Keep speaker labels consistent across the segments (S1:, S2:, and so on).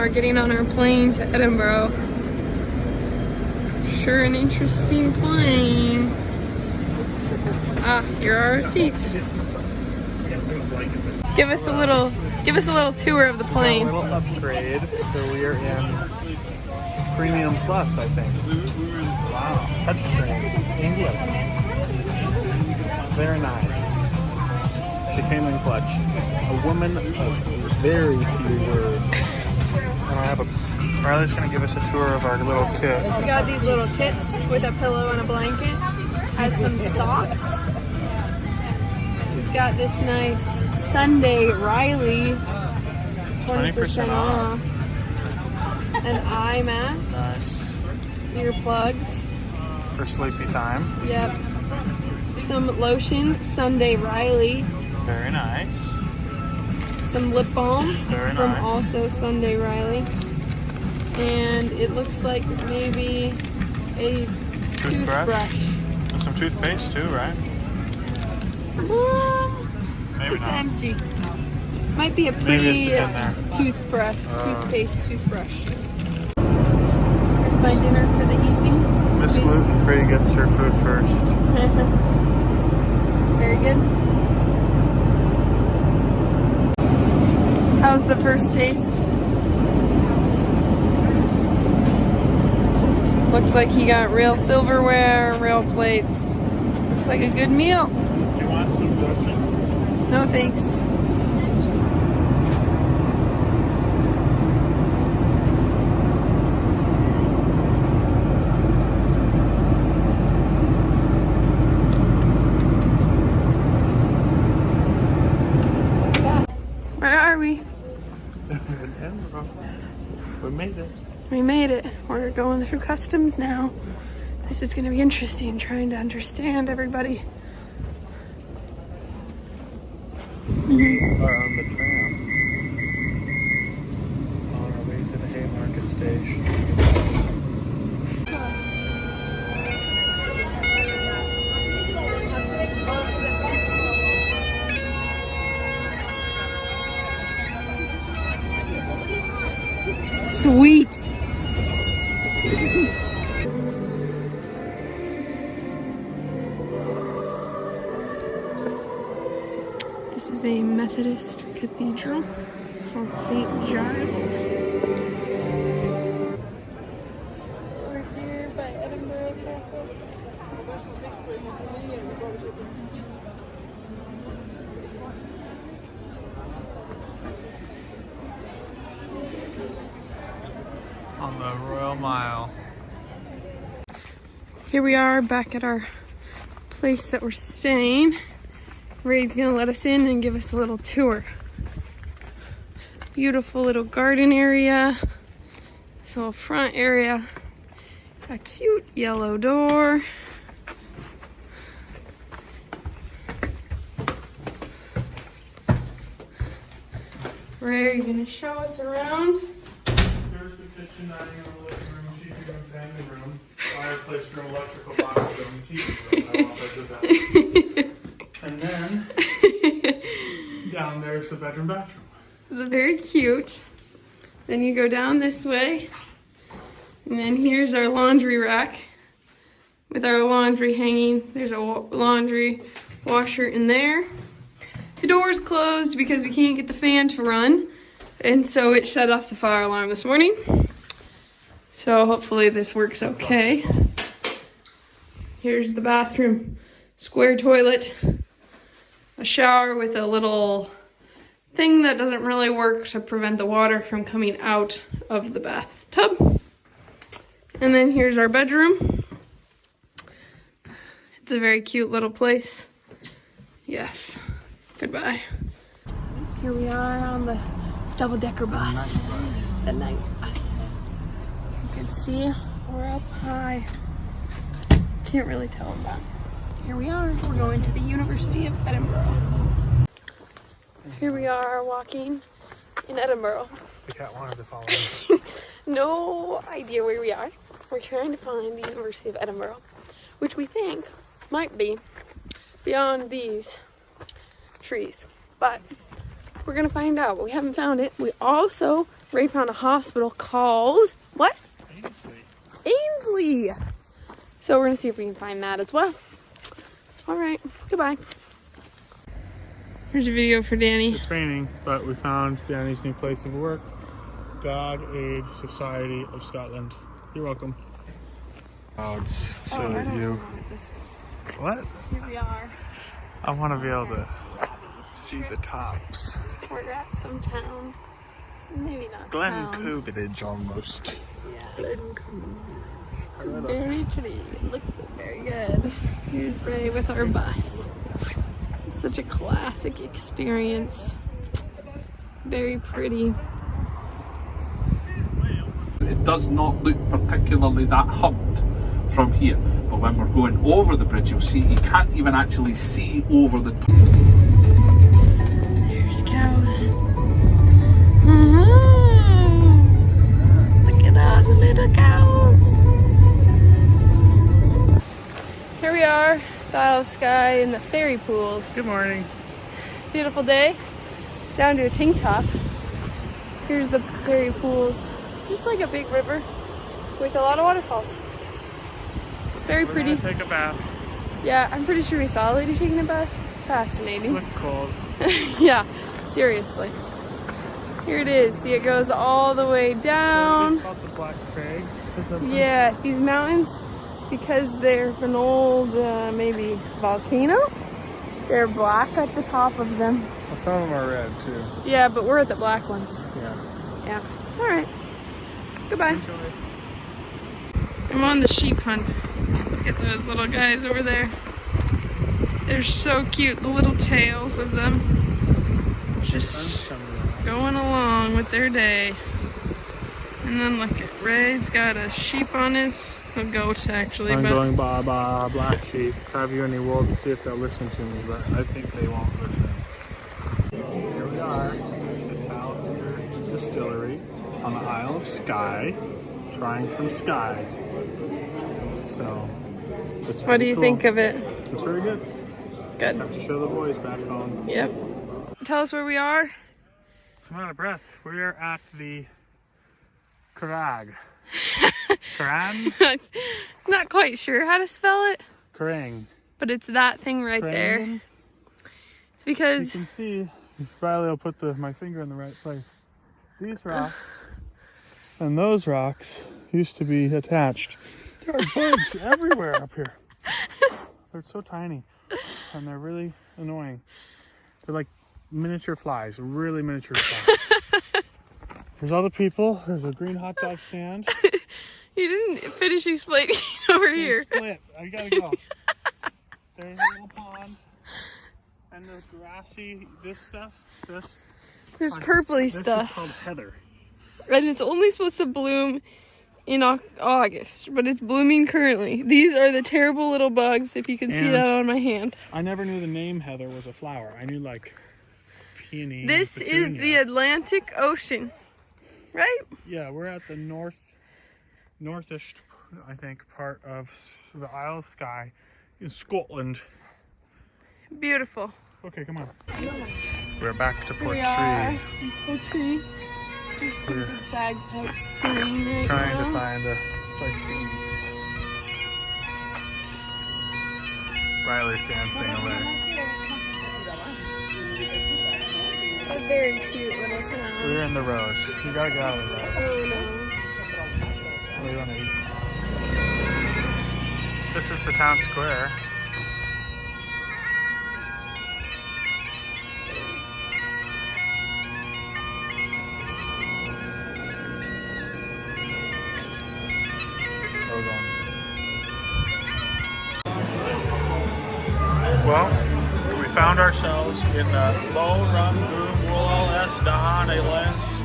S1: are getting on our plane to Edinburgh. Sure an interesting plane. Ah, here are our seats. Give us a little tour of the plane.
S2: A little upgrade, so we are in Premium Plus, I think. Wow, touchscreen, English. Very nice. Chicaneling clutch. A woman of very few words. And I have Riley's gonna give us a tour of our little kit.
S1: We got these little kits with a pillow and a blanket. Has some socks. We've got this nice Sunday Riley 20% off. An eye mask.
S2: Nice.
S1: Earplugs.
S2: For sleepy time.
S1: Yep. Some lotion, Sunday Riley.
S2: Very nice.
S1: Some lip balm
S2: Very
S1: from
S2: nice.
S1: also Sunday Riley. And it looks like maybe a toothbrush.
S2: And some toothpaste too, right? Maybe
S1: It's
S2: not.
S1: empty. Might be a
S2: Maybe
S1: pretty
S2: it's in there.
S1: toothpaste toothbrush. Here's my dinner for the evening.
S2: Miss Gluten Free gets her food first.
S1: It's very good. How's the first taste? Looks like he got real silverware, real plates. Looks like a good meal.
S2: Do you want some lotion?
S1: No thanks. Where are we?
S2: We made it.
S1: We made it. We're going through customs now. This is going to be interesting, trying to understand everybody.
S2: We are on the tram. On our way to the Haymarket station.
S1: Sweet. This is a Methodist cathedral called St. Giles. We're here by Edinburgh Castle.
S2: On the Royal Mile.
S1: Here we are back at our place that we're staying. Ray's gonna let us in and give us a little tour. Beautiful little garden area. This little front area. A cute yellow door. Ray, are you gonna show us around?
S2: Here's the kitchen, dining room, living room, sheeping room, family room, fireplace room, electrical box room, heating room, all those are done. And then down there's the bedroom bathroom.
S1: It's very cute. Then you go down this way. And then here's our laundry rack with our laundry hanging. There's a laundry washer in there. The door's closed because we can't get the fan to run. And so it shut off the fire alarm this morning. So hopefully this works okay. Here's the bathroom. Square toilet. A shower with a little thing that doesn't really work to prevent the water from coming out of the bathtub. And then here's our bedroom. It's a very cute little place. Yes. Goodbye. Here we are on the double-decker bus. The night bus. You can see we're up high. Can't really tell them that. Here we are. We're going to the University of Edinburgh. Here we are walking in Edinburgh.
S2: The cat wanted to follow us.
S1: No idea where we are. We're trying to find the University of Edinburgh, which we think might be beyond these trees. But we're going to find out. We haven't found it. We also Ray found a hospital called, what?
S2: Ainsley.
S1: Ainsley. So we're gonna see if we can find that as well. All right, goodbye. Here's a video for Danny.
S2: It's raining, but we found Danny's new place of work. Dog Aid Society of Scotland. You're welcome. Clouds, so that you... What?
S1: Here we are.
S2: I want to be able to see the tops.
S1: We're at some town. Maybe not
S2: Glen
S1: town.
S2: Covidage almost.
S1: Yeah. Very pretty. It looks very good. Here's Ray with our bus. It's such a classic experience. Very pretty.
S3: It does not look particularly that humped from here, but when we're going over the bridge, you'll see you can't even actually see over the top.
S1: There's cows. Look at all the little cows. Here we are, the Isle of Skye in the fairy pools.
S2: Good morning.
S1: Beautiful day. Down to a tank top. Here's the fairy pools. It's just like a big river with a lot of waterfalls. Very pretty.
S2: We're gonna take a bath.
S1: Yeah, I'm pretty sure we saw a lady taking a bath. Fascinating.
S2: Look cold.
S1: Yeah, seriously. Here it is. See, it goes all the way down.
S2: It's called the Black Crags.
S1: Yeah, these mountains, because they're an old, maybe volcano, they're black at the top of them.
S2: Well, some of them are red too.
S1: Yeah, but we're at the black ones.
S2: Yeah.
S1: Yeah. All right. Goodbye. I'm on the sheep hunt. Look at those little guys over there. They're so cute, the little tails of them. Just going along with their day. And then look at Ray's got a sheep on his, a goat actually.
S2: I'm
S1: but
S2: going ba ba black sheep. Have you any wool to see if they'll listen to me, but I think they won't listen. Here we are, the Talisker Distillery on the Isle of Skye, trying some Skye. So, it's
S1: what do you
S2: cool.
S1: think of it?
S2: It's very good.
S1: Good.
S2: Have to show the boys back home.
S1: Yep. Tell us where we are.
S2: I'm out of breath. We are at the Crag. Cran?
S1: Not quite sure how to spell it,
S2: Crang.
S1: but it's that thing right there.
S2: Crang.
S1: It's because
S2: You can see, Riley will put my finger in the right place. These rocks and those rocks used to be attached. There are bugs everywhere up here. They're so tiny and they're really annoying. They're like miniature flies, really miniature flies. There's all the people. There's a green hot dog stand.
S1: you didn't finish explaining over here.
S2: Split. I gotta go. There's a little pond. And the grassy, this stuff,
S1: This purpley
S2: this
S1: stuff.
S2: is called heather.
S1: And it's only supposed to bloom in August, but it's blooming currently. These are the terrible little bugs, if you can see
S2: And
S1: that on my hand.
S2: I never knew the name heather was a flower. I knew like peony.
S1: This is the Atlantic Ocean, right?
S2: Yeah, we're at the northish, I think, part of the Isle of Skye in Scotland.
S1: Beautiful.
S2: Okay, come on. We're back to Port
S1: We are
S2: Tree.
S1: in Port Tree.
S2: We're
S1: Bagpipes playing right
S2: trying to
S1: now.
S2: find a place to eat. Riley's dancing away.
S1: A very cute little town.
S2: We're in the road. You gotta get out of the road.
S1: Oh
S2: What do you want to eat? This is the town square. Well, we found ourselves in the Low Rum Boom Woolall S Dahane Lens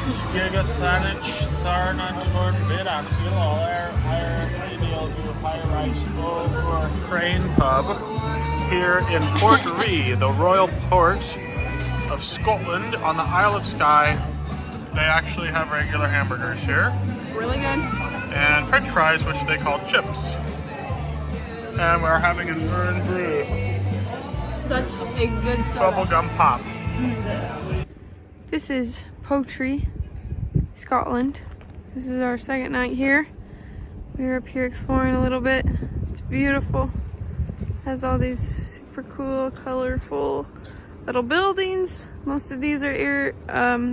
S2: Skigathanich Tharna Turn Bidan Hilal Air Ideal High Rice Over Crane Pub here in Portree, the Royal Port of Scotland on the Isle of Skye. They actually have regular hamburgers here.
S1: Really good.
S2: And French fries, which they call chips. And we're having an Urn Brew.
S1: Such a good soda.
S2: Bubblegum pop.
S1: This is Poetry Scotland. This is our second night here. We're up here exploring a little bit. It's beautiful. Has all these super cool, colorful little buildings. Most of these are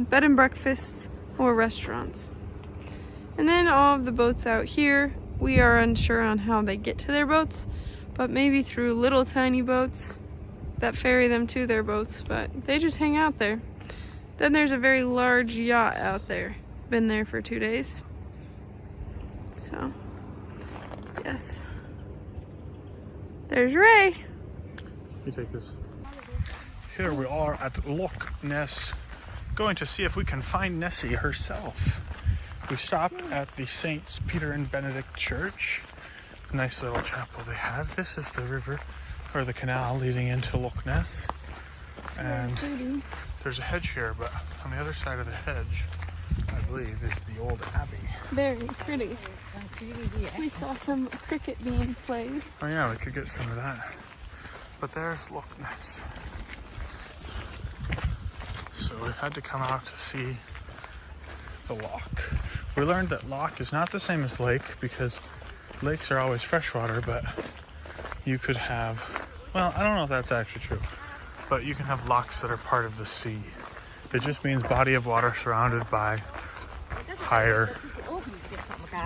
S1: bed and breakfasts or restaurants. And then all of the boats out here, we are unsure on how they get to their boats, but maybe through little tiny boats that ferry them to their boats, but they just hang out there. Then there's a very large yacht out there. Been there for 2 days. So, yes. There's Ray.
S2: You take this. Here we are at Loch Ness, going to see if we can find Nessie herself. We stopped at the Saints Peter and Benedict Church. Nice little chapel they have. This is the river, or the canal leading into Loch Ness. And there's a hedge here, but on the other side of the hedge, I believe, is the old abbey.
S1: Very pretty. We saw some cricket being played.
S2: Oh yeah, we could get some of that. But there's Loch Ness. So we had to come out to see the loch. We learned that loch is not the same as lake, because lakes are always freshwater, but you could have, well, I don't know if that's actually true, but you can have lochs that are part of the sea. It just means body of water surrounded by higher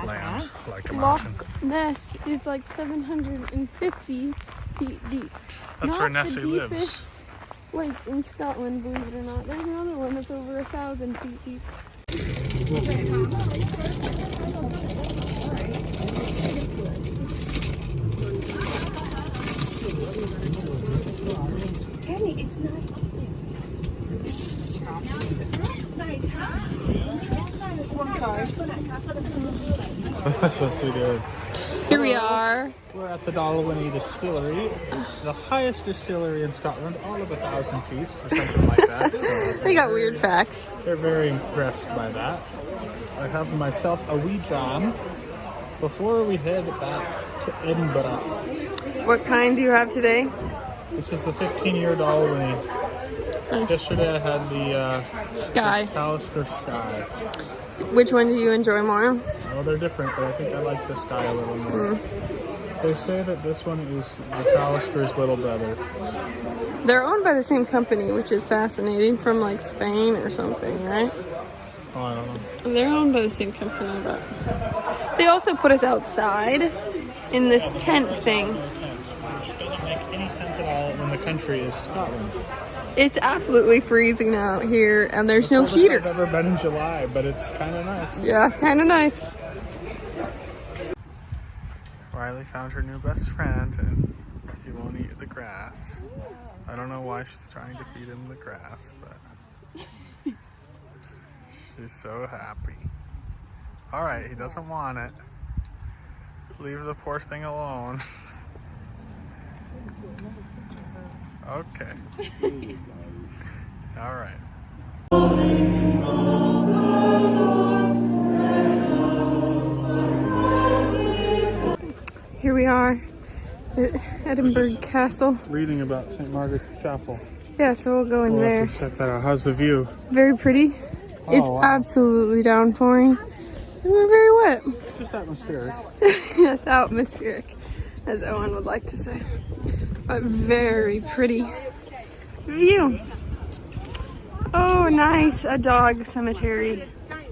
S2: land, like a mountain.
S1: Loch Ness is like 750 feet deep.
S2: That's where Nessie lives.
S1: Deepest lake in Scotland, believe it or not. There's another one that's over 1,000 feet deep.
S4: Penny, it's not. I'm sorry.
S2: That's what we do.
S1: Here we are.
S2: We're at the Dalwhinnie Distillery, the highest distillery in Scotland, all of 1,000 feet or something like that. So
S1: They got weird facts.
S2: they're very impressed by that. I have myself a wee dram before we head back to Edinburgh.
S1: What kind do you have today?
S2: This is the 15-year Dalwhinnie.
S1: Nice.
S2: Yesterday I had the
S1: Sky.
S2: Talisker Sky.
S1: Which one do you enjoy more?
S2: Well, they're different, but I think I like the Sky a little more. They say that this one is the Talisker's little brother.
S1: They're owned by the same company, which is fascinating, from like Spain or something, right?
S2: Oh, I don't know.
S1: They're owned by the same company, but they also put us outside in this tent thing.
S2: Which doesn't make any sense at all when the country is Scotland.
S1: It's absolutely freezing out here, and there's no
S2: Coldest
S1: heaters.
S2: I've ever been in July, but it's kind of nice.
S1: Yeah, kind of nice.
S2: Riley found her new best friend, and he won't eat the grass. I don't know why she's trying to feed him the grass, but she's so happy. All right, he doesn't want it. Leave the poor thing alone. Okay. All right.
S1: Here we are at Edinburgh Castle.
S2: Reading about St. Margaret Chapel.
S1: Yeah, so we'll go in there.
S2: Have to check that out. How's the view?
S1: Very pretty. It's
S2: wow.
S1: absolutely downpouring. And we're very wet.
S2: Just atmospheric.
S1: Yes, atmospheric, as Owen would like to say. But very pretty view. Oh, nice. A dog cemetery.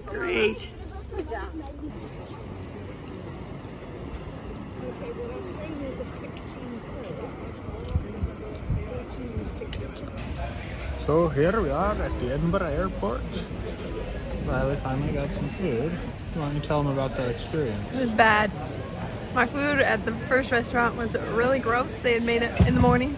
S1: Great.
S2: So here we are at the Edinburgh airport. Riley finally got some food. Why don't you tell them about that experience?
S1: It was bad. My food at the first restaurant was really gross. They had made it in the morning.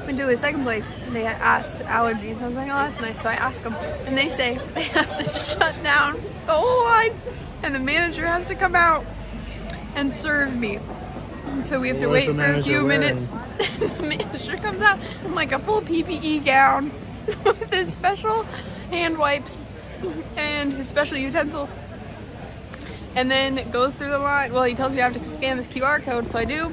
S1: Went to a second place and they had asked allergies. I was like, oh, that's nice. So I asked them, and they say they have to shut down the whole line, and the manager has to come out and serve me. And so we have to wait for a few minutes. The manager comes out in like a full PPE gown with his special hand wipes and his special utensils. And then goes through the line. Well, he tells me I have to scan this QR code, so I do.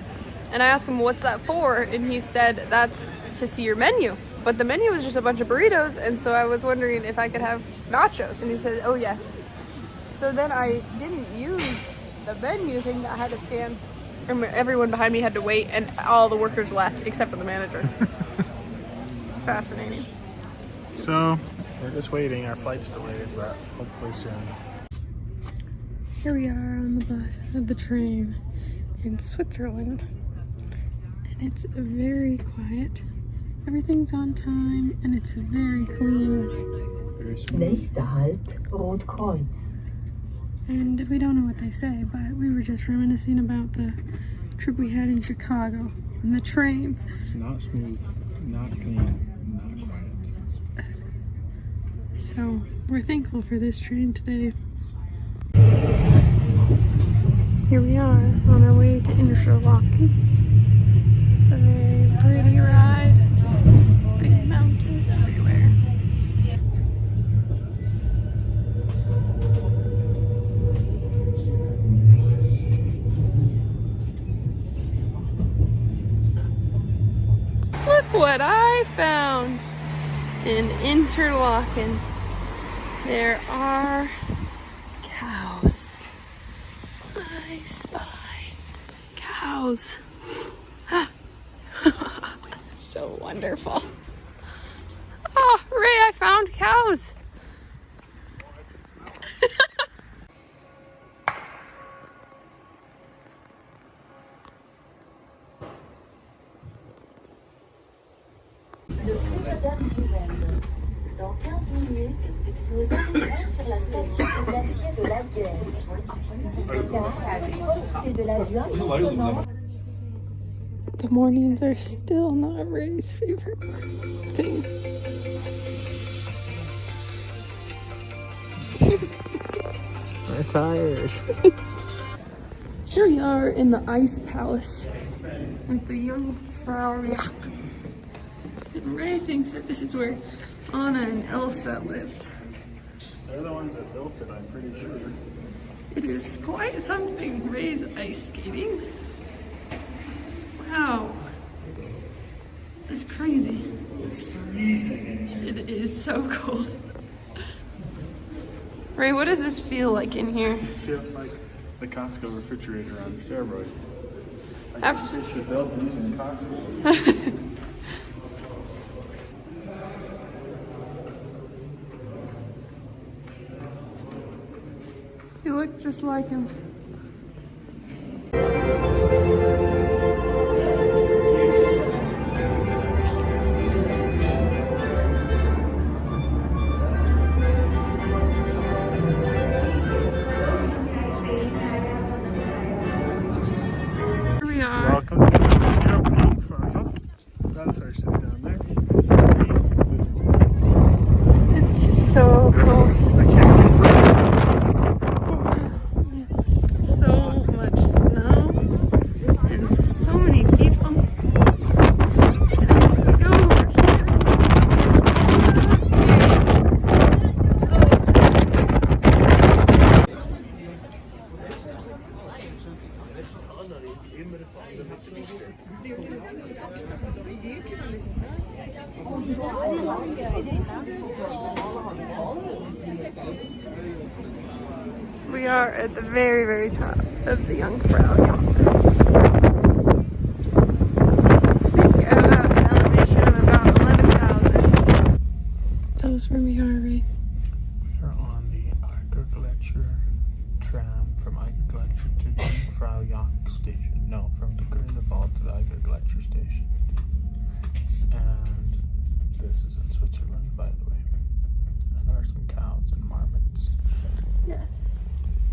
S1: And I ask him, what's that for? And he said, that's to see your menu. But the menu was just a bunch of burritos, and so I was wondering if I could have nachos. And he said, oh yes. So then I didn't use the venue thing that I had to scan. Everyone behind me had to wait, and all the workers left except for the manager. Fascinating.
S2: So, we're just waiting. Our flight's delayed, but hopefully soon.
S1: Here we are on the bus, the train in Switzerland, and it's very quiet. Everything's on time, and it's very clean.
S2: Very smooth.
S5: Nächster Halt, Rotkreuz.
S1: And we don't know what they say, but we were just reminiscing about the trip we had in Chicago and the train.
S2: Not smooth, not clean, not quiet.
S1: So we're thankful for this train today. Here we are on our way to Interlaken. It's a very pretty ride. Big mountains everywhere. Look what I found in Interlaken. There are cows. I spy cows. So wonderful. Oh, Ray, I found cows.
S5: Le prix d'Argivelle. Dans 15 minutes, nous arriverons sur la station du glacier de la Guerre. D'ici là, profitez de la vue impressionnante.
S1: The mornings are still not Ray's favorite thing.
S2: We're tired.
S1: Here we are in the Ice Palace at the Jungfrau Joch. And Ray thinks that this is where Anna and Elsa lived.
S2: They're the ones that built it, I'm pretty sure.
S1: It is quite something. Ray's ice skating. Wow. This is crazy.
S2: It's freezing in here.
S1: It is so cold. Ray, what does this feel like in here?
S2: It feels like the Costco refrigerator on steroids. I
S1: Abs-
S2: guess they should build these in Costco.
S1: You look just like him. Here we are.
S2: Welcome to the Jungfrau. That's our sit down there. This is green. This is green.
S1: It's just so cold.
S2: I can't
S1: So much snow and so many people. Go over We are at the very, very top of the Jungfrau Joch. I think about an elevation of about 11,000. Tell us where we are, Ray.
S2: We're on the Eigergletscher tram from Eigergletscher to Jungfrau Joch station. No, from the Grünewald to the Eigergletscher station. And this is in Switzerland, by the way. And there are some cows and marmots.
S1: Yes.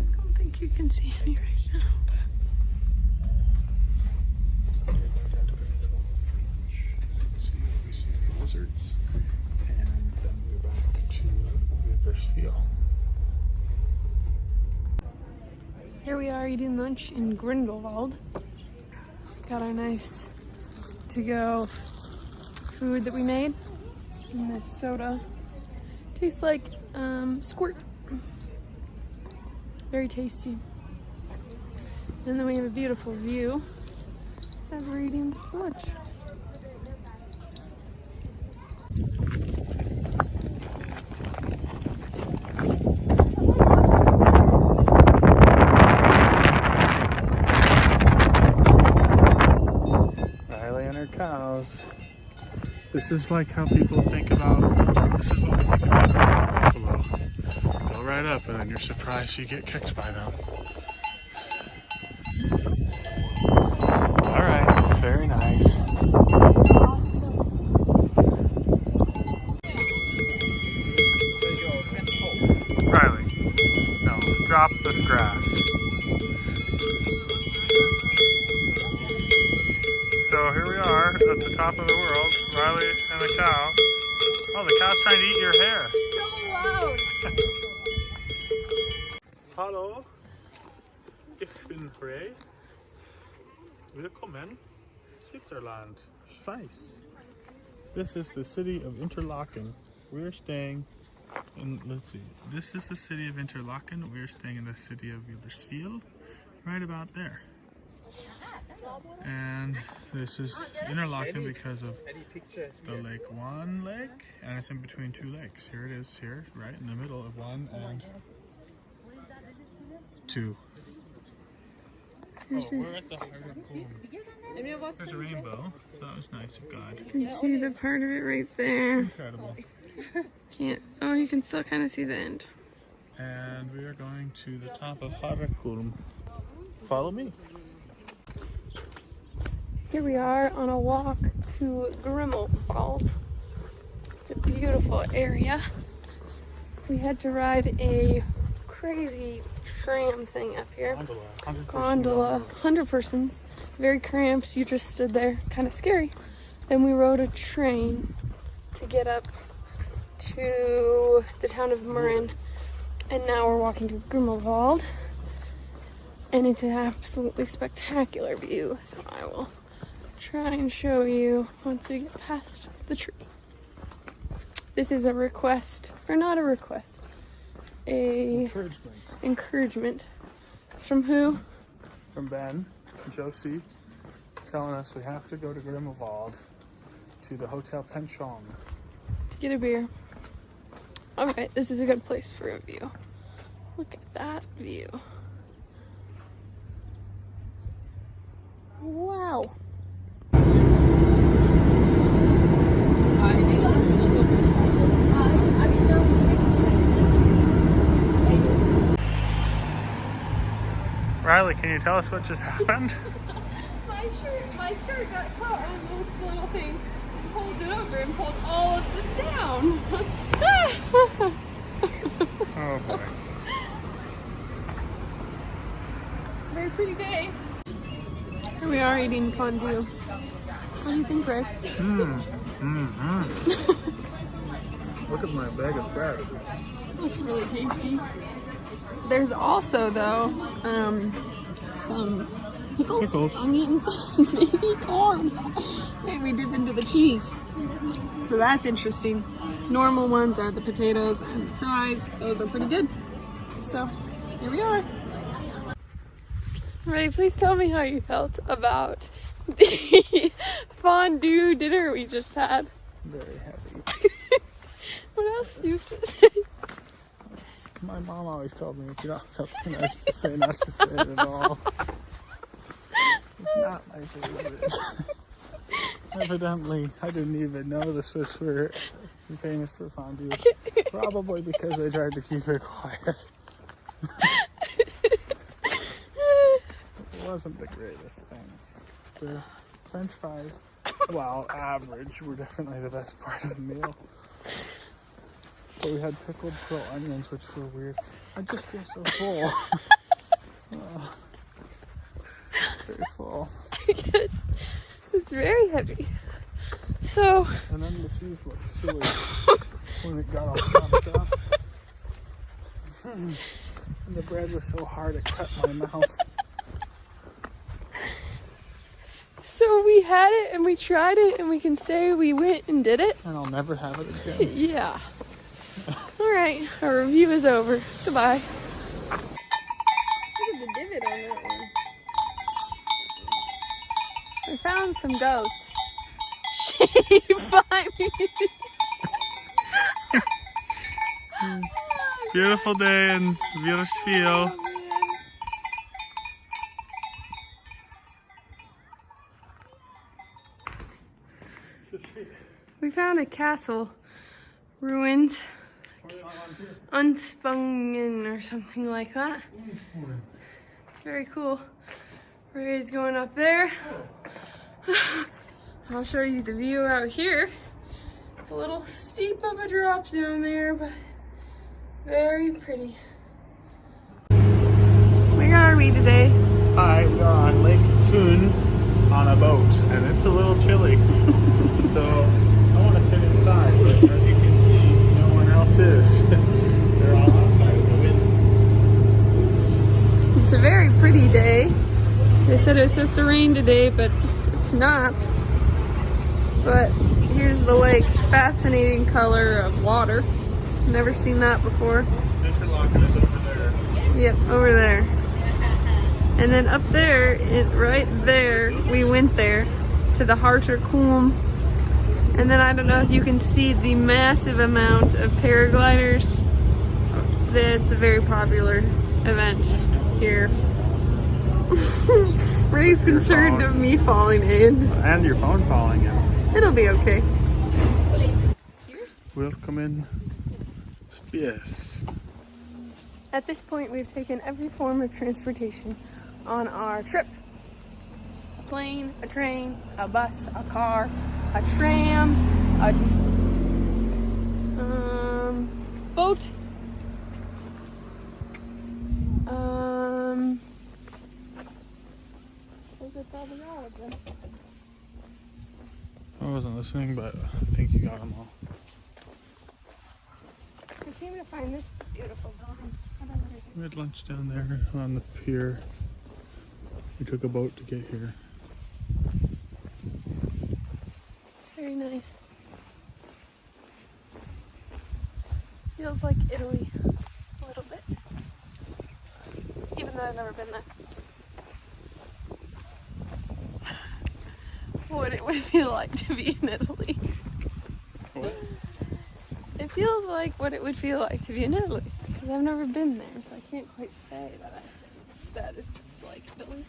S1: I don't think you can see any right now.
S2: We see any lizards. And then we're back to Webersfield.
S1: Here we are eating lunch in Grindelwald. Got our nice to-go food that we made. And this soda tastes like squirt. Very tasty. And then we have a beautiful view as we're eating lunch.
S2: their cows. This is like how people think about, this is what we think about buffalo. Go right up and then you're surprised you get kicked by them. Alright, very nice. Riley, no, drop this grass. So here we are at the top of the world, Riley and the cow. Oh, the cow's trying to eat your hair.
S1: So loud.
S2: Hallo, ich bin Ray. Willkommen, Switzerland, Schweiz. This is the city of Interlaken. We're staying in, let's see, this is the city of Interlaken. We're staying in the city of Wilderswil, right about there. And this is Interlaken because of the Lake One lake, and it's in between two lakes. Here it is, here, right in the middle of one and two. Oh, we're at the Honeymoon. There's a rainbow, so that was nice of God.
S1: You can see the part of it right there.
S2: Incredible.
S1: Can't, oh, you can still kind of see the end.
S2: And we are going to the top of Honeymoon. Follow me.
S1: Here we are on a walk to Grimmelwald. It's a beautiful area. We had to ride a crazy tram thing up here. Gondola, 100 persons, very cramped. You just stood there, kind of scary. Then we rode a train to get up to the town of Marin, and now we're walking to Grimmelwald, and it's an absolutely spectacular view. So I will try and show you once we get past the tree. This is a request, or not a request, a encouragement. From who?
S2: From Ben and Josie, telling us we have to go to Grimmelwald to the Hotel Pension.
S1: To get a beer. Alright, this is a good place for a view. Look at that view. Wow.
S2: Riley, can you tell us what just happened?
S1: My skirt got caught on this little thing, pulled it over and pulled all of it down.
S2: Oh boy.
S1: Very pretty day. Here we are eating fondue. What do you think, Ray?
S2: Look at my bag of bread.
S1: Looks really tasty. There's also, though, some pickles, onions, maybe corn. Maybe dip into the cheese. So that's interesting. Normal ones are the potatoes and the fries. Those are pretty good. So here we are. Ray, please tell me how you felt about the fondue dinner we just had.
S2: Very heavy.
S1: What else do you have to say?
S2: My mom always told me if you don't have something nice to say, not to say it at all. It's not my favorite. Evidently, I didn't even know the Swiss were famous for fondue. Probably because they tried to keep it quiet. It wasn't the greatest thing. The French fries, while average, were definitely the best part of the meal. But we had pickled pearl onions, which were weird. I just feel so full. Very full.
S1: I guess it's very heavy. So.
S2: And then the cheese looked silly when it got all chopped up. And the bread was so hard it cut my mouth.
S1: So we had it and we tried it and we can say we went and did it.
S2: And I'll never have it again.
S1: Yeah. Alright, our review is over. Goodbye. Look at the divot on that one. We found some goats. Shaved by me.
S2: Beautiful day in Wilderswil.
S1: We found a castle, ruined, unspungen or something like that. It's very cool. Ray's going up there. I'll show you the view out here. It's a little steep of a drop down there, but very pretty. Where are we today?
S2: Hi, we are on Lake Toon on a boat, and it's a little chilly. So I want to sit inside, but as you can see, no one else is. They're all outside in the wind.
S1: It's a very pretty day. They said it was supposed to rain today, but it's not. But here's the lake. Fascinating color of water. Never seen that before.
S2: Interlaken is over there.
S1: Yep, over there. And then up there, right there, we went there to the Harter Kulm. And then I don't know if you can see the massive amount of paragliders. It's a very popular event here. Ray's concerned of me falling in.
S2: And your phone falling in.
S1: It'll be okay.
S2: Welcome in space.
S1: At this point, we've taken every form of transportation on our trip. A plane, a train, a bus, a car, a tram, a boat, those are probably all of them.
S2: I wasn't listening, but I think you got them all.
S1: We came to find this beautiful building. I don't know what it
S2: We
S1: is.
S2: had lunch down there on the pier. We took a boat to get here.
S1: It's very nice. Feels like Italy a little bit. Even though I've never been there. What it would feel like to be in Italy.
S2: What?
S1: It feels like what it would feel like to be in Italy. Because I've never been there, so I can't quite say that it's like Italy.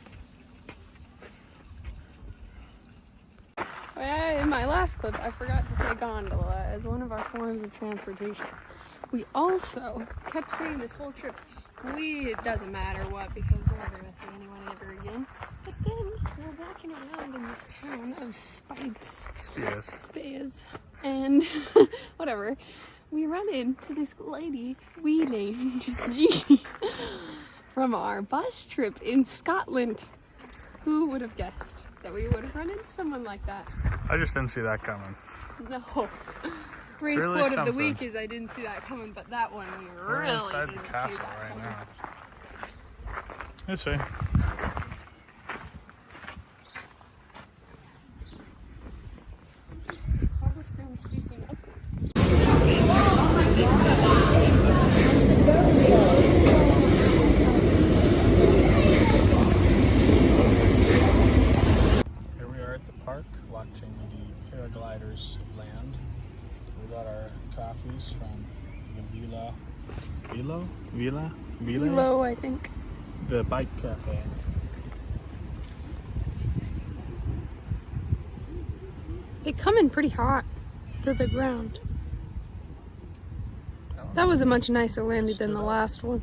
S1: In my last clip, I forgot to say gondola as one of our forms of transportation. We also kept saying this whole trip, it doesn't matter what, because we're never going to see anyone ever again. But then we're walking around in this town of Spies, and whatever. We run into this lady we named Gigi from our bus trip in Scotland. Who would have guessed that we would have run into someone like that?
S2: I just didn't see that coming.
S1: No. Ray's
S2: really
S1: quote of the
S2: something.
S1: week is I didn't see that coming, but that one we
S2: We're
S1: really
S2: inside
S1: didn't
S2: the
S1: see
S2: castle
S1: that
S2: right
S1: coming.
S2: now. This way.
S1: Cobblestones facing upward.
S2: Here we are at the park watching the paragliders land. We got our coffees from the Villa?
S1: Low, I think.
S2: The bike cafe.
S1: They come in pretty hot to the ground. That was a much nicer landing than the last one.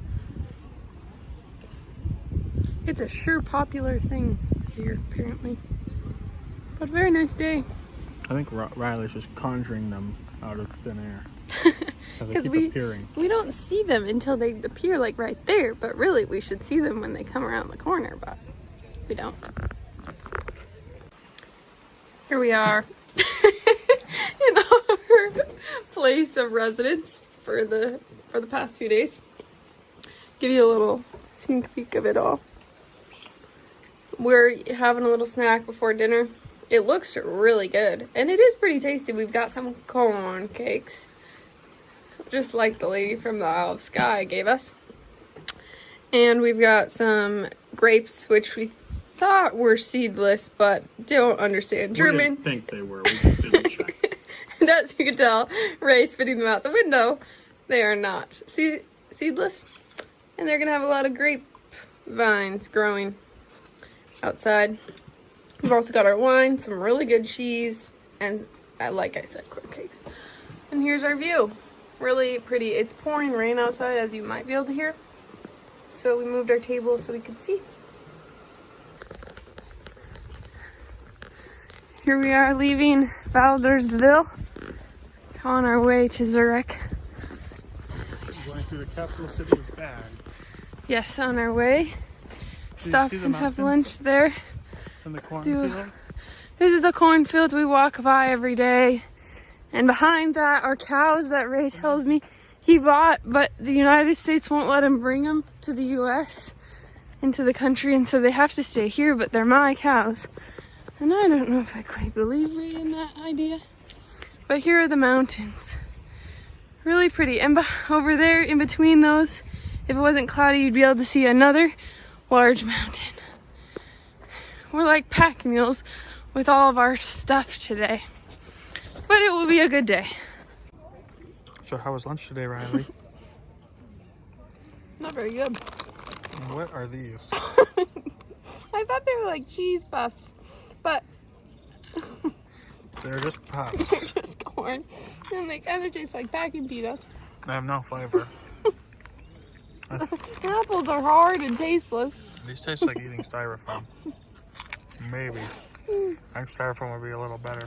S1: It's a sure popular thing here, apparently. But a very nice day.
S2: I think Riley's just conjuring them out of thin air.
S1: Because
S2: Keep appearing.
S1: we don't see them until they appear like right there, but really we should see them when they come around the corner, but we don't. Here we are in our place of residence for the past few days. Give you a little sneak peek of it all. We're having a little snack before dinner. It looks really good, and it is pretty tasty. We've got some corn cakes, just like the lady from the Isle of Skye gave us. And we've got some grapes, which we thought were seedless, but don't understand German.
S2: We didn't think they were. We just didn't check.
S1: And as you can tell, Ray spitting them out the window. They are not seedless. And they're going to have a lot of grape vines growing outside. We've also got our wine, some really good cheese, and like I said, crumb cakes. And here's our view. Really pretty. It's pouring rain outside, as you might be able to hear. So we moved our table so we could see. Here we are leaving Valdersville on our way to Zurich.
S2: Going through the capital city of Bern.
S1: Yes, on our way. Stop and have lunch there.
S2: And the cornfield.
S1: This is the cornfield we walk by every day. And behind that are cows that Ray tells me he bought, but the United States won't let him bring them to the US, into the country, and so they have to stay here, but they're my cows. And I don't know if I quite believe Ray in that idea. But here are the mountains. Really pretty. And over there, in between those, if it wasn't cloudy, you'd be able to see another large mountain. We're like pack mules with all of our stuff today. But it will be a good day.
S2: So how was lunch today, Riley?
S1: Not very good.
S2: What are these?
S1: I thought they were like cheese puffs, but
S2: They're just
S1: they're
S2: puffs.
S1: just corn. And they kind of taste like packing peanuts.
S2: They have no flavor.
S1: Apples are hard and tasteless.
S2: These taste like eating styrofoam. Maybe. I think styrofoam would be a little better.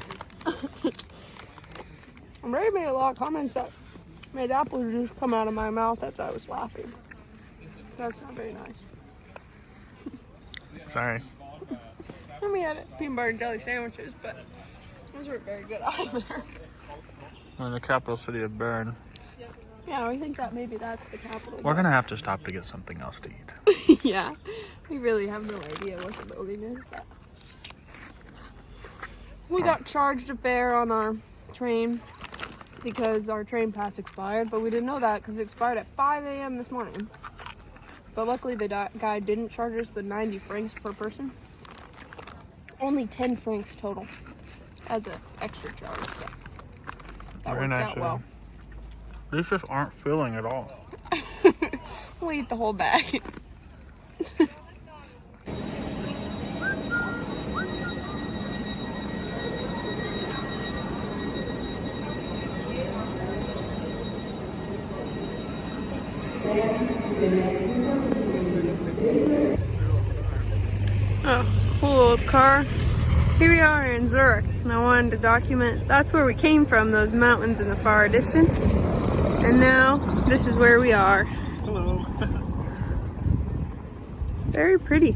S1: Ray made a lot of comments that made apple juice come out of my mouth as I was laughing. That's not very nice.
S2: Sorry.
S1: And we had peanut butter and jelly sandwiches, but those weren't very good either.
S2: We're in the capital city of Bern.
S1: Yeah, we think that maybe that's the capital.
S2: We're gonna have to stop to get something else to eat.
S1: Yeah, we really have no idea what the building is. But we got charged a fare on our train because our train pass expired, but we didn't know that because it expired at 5 a.m. this morning. But luckily the guy didn't charge us the 90 francs per person. Only 10 francs total as an extra charge, so that
S2: Very
S1: worked
S2: nice
S1: out
S2: of
S1: well.
S2: them. These just aren't filling at all.
S1: We'll eat the whole bag. Oh, cool old car. Here we are in Zurich, and I wanted to document, that's where we came from, those mountains in the far distance. And now, this is where we are.
S2: Hello.
S1: Very pretty.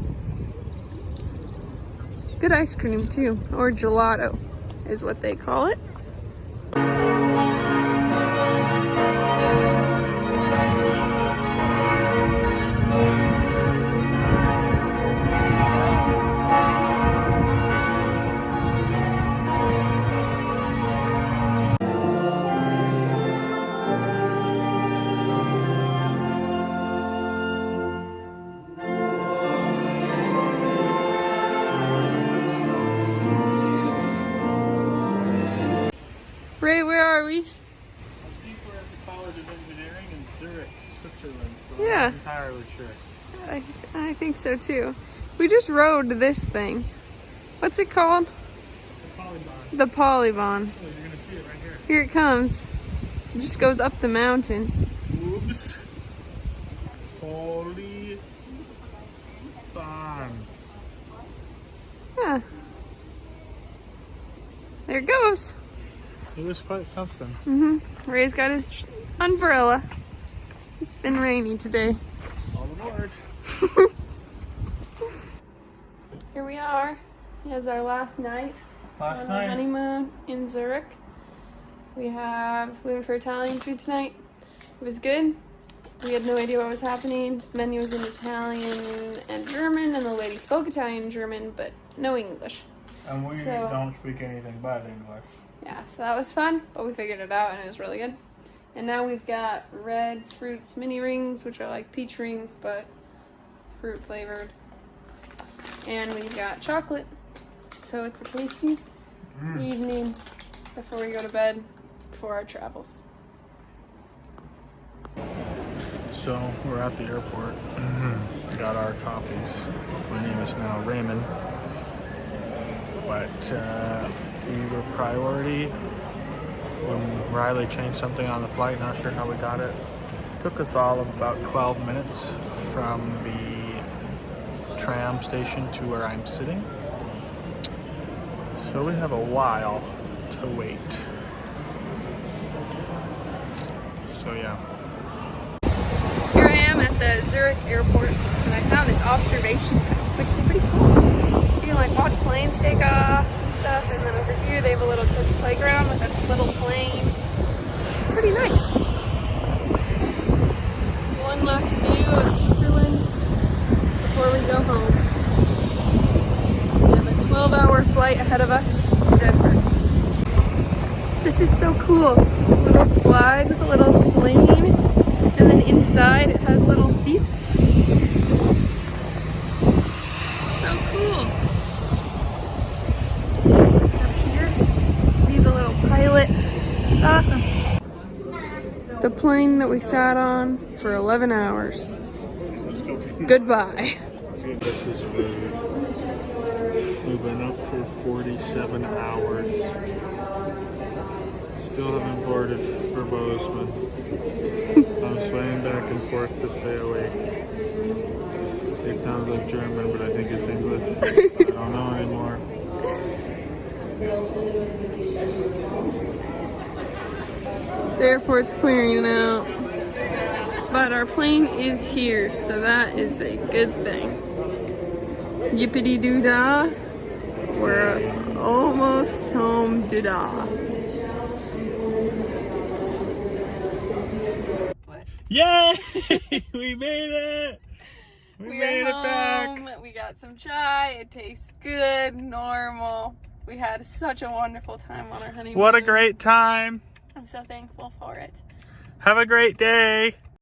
S1: Good ice cream too, or gelato is what they call it. Ray, where are we?
S2: I think we're at the College of Engineering in Zurich, Switzerland. But
S1: Yeah.
S2: I'm not entirely sure.
S1: I think so too. We just rode this thing. What's it called?
S2: The Polybahn.
S1: The Polybahn.
S2: Oh, you're gonna see it right here.
S1: Here it comes. It just goes up the mountain.
S2: Oops. Polybahn.
S1: Huh. There it goes.
S2: It was quite something.
S1: Ray's got his umbrella. It's been rainy today.
S2: All aboard.
S1: Here we are. Here's our last night
S2: Last
S1: on our
S2: night.
S1: honeymoon in Zurich. We went for Italian food tonight. It was good. We had no idea what was happening. The menu was in Italian and German, and the lady spoke Italian and German, but no English.
S2: And we
S1: So-
S2: don't speak anything but English.
S1: Yeah, so that was fun, but we figured it out and it was really good. And now we've got red fruits mini rings, which are like peach rings, but fruit flavored. And we've got chocolate. So it's a tasty evening before we go to bed for our travels.
S2: So we're at the airport. Got our coffees. My name is now Raymond. But we were priority when Riley changed something on the flight. Not sure how we got it. Took us all about 12 minutes from the tram station to where I'm sitting. So we have a while to wait. So yeah.
S1: Here I am at the Zurich airport, and I found this observation deck, which is pretty cool. You can like watch planes take off and stuff, and then over here they have a little kids playground with a little plane. It's pretty nice. One last view of Switzerland before we go home. We have a 12-hour flight ahead of us to Denver. This is so cool. A little slide with a little plane, and then inside it has little seats. So cool. Up here, be the little pilot. It's awesome. The plane that we sat on for 11 hours. Goodbye.
S2: This is rude. We've been up for 47 hours. Still haven't boarded for Bozeman. I'm swaying back and forth to stay awake. It sounds like German, but I think it's English. I don't know anymore.
S1: The airport's clearing out, but our plane is here, so that is a good thing. Yippity doo dah. We're almost home, doo dah.
S2: Yay! We made it! We made it
S1: home.
S2: back!
S1: We got some chai. It tastes good, normal. We had such a wonderful time on our honeymoon.
S2: What a great time!
S1: I'm so thankful for it.
S2: Have a great day!